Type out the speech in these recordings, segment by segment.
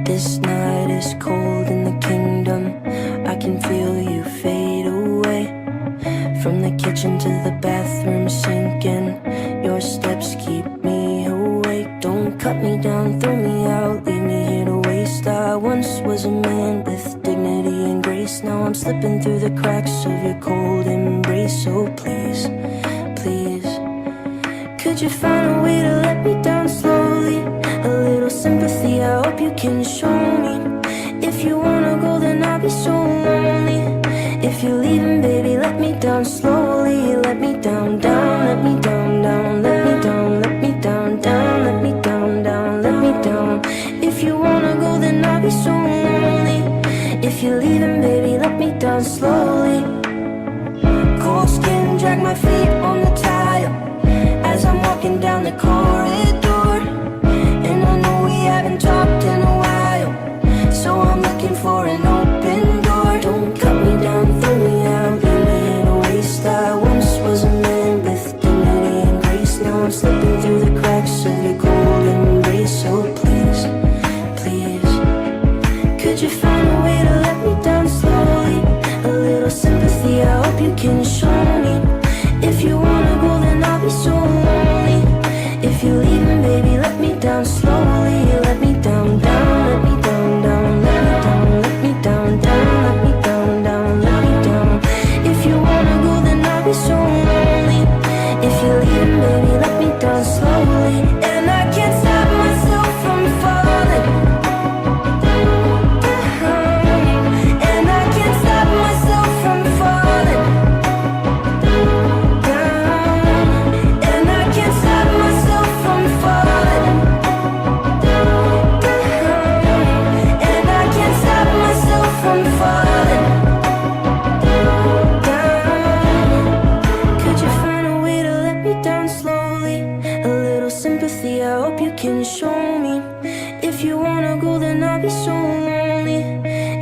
This night is cold in the kingdom. I can feel you fade away. From the kitchen to the bathroom sinking, your steps keep me awake. Don't cut me down, throw me out, leave me here to waste. I once was a man with dignity and grace. Now I'm slipping through the cracks of your cold embrace. So please, please, could you find a way to let me down slowly? A little sympathy, I hope you can show me. If you wanna go, then I'll be so lonely. If you're leaving, baby, let me down slowly. Let me down, down, let me down, down, let me down, let me down, down, let me down, down, let me down. If you wanna go, then I'll be so lonely. If you're leaving, baby, let me down slowly. Cold skin, drag my feet on the tile as I'm walking down the corridor. And I know we haven't talked in a while, so I'm looking for an open door. Don't cut me down, throw me out, leave me in a waste. I once was a man with dignity and grace. Now I'm slipping through the cracks of your cold embrace. So please, please, could you find a way to let me down slowly? A little sympathy, I hope you can show me. If you wanna go, then I'll be so lonely. If you're leaving, baby, let me down slowly. Let me down, down, let me down, down, let me down, let me down, down, let me down, down, let me down. If you wanna go, then I'll be so lonely. If you're leaving, baby, let me down slowly. And I can't stop myself from falling. And I can't stop myself from falling down. And I can't stop myself from falling down. And I can't stop myself from falling down. Could you find a way to let me down slowly? A little sympathy, I hope you can show me. If you wanna go, then I'll be so lonely.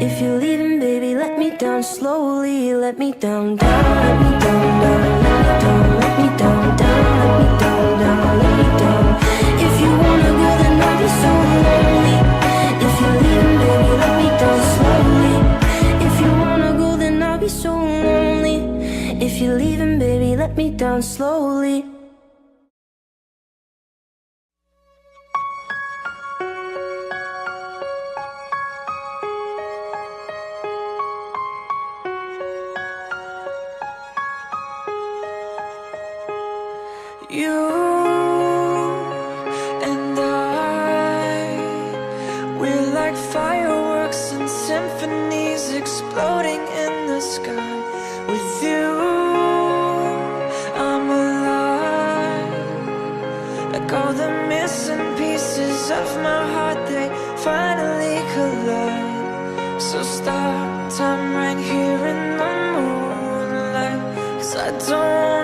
If you're leaving, baby, let me down slowly. Let me down, down, let me down, down, let me down, let me down, down, let me down, down, let me down. If you wanna go, then I'll be so lonely. If you're leaving, baby, let me down slowly. If you wanna go, then I'll be so lonely. If you're leaving, baby, let me down slowly. You and I, we're like fireworks and symphonies exploding in the sky. With you, I'm alive. Like all the missing pieces of my heart, they finally collide. So stop time right here in the moonlight, 'cause I don't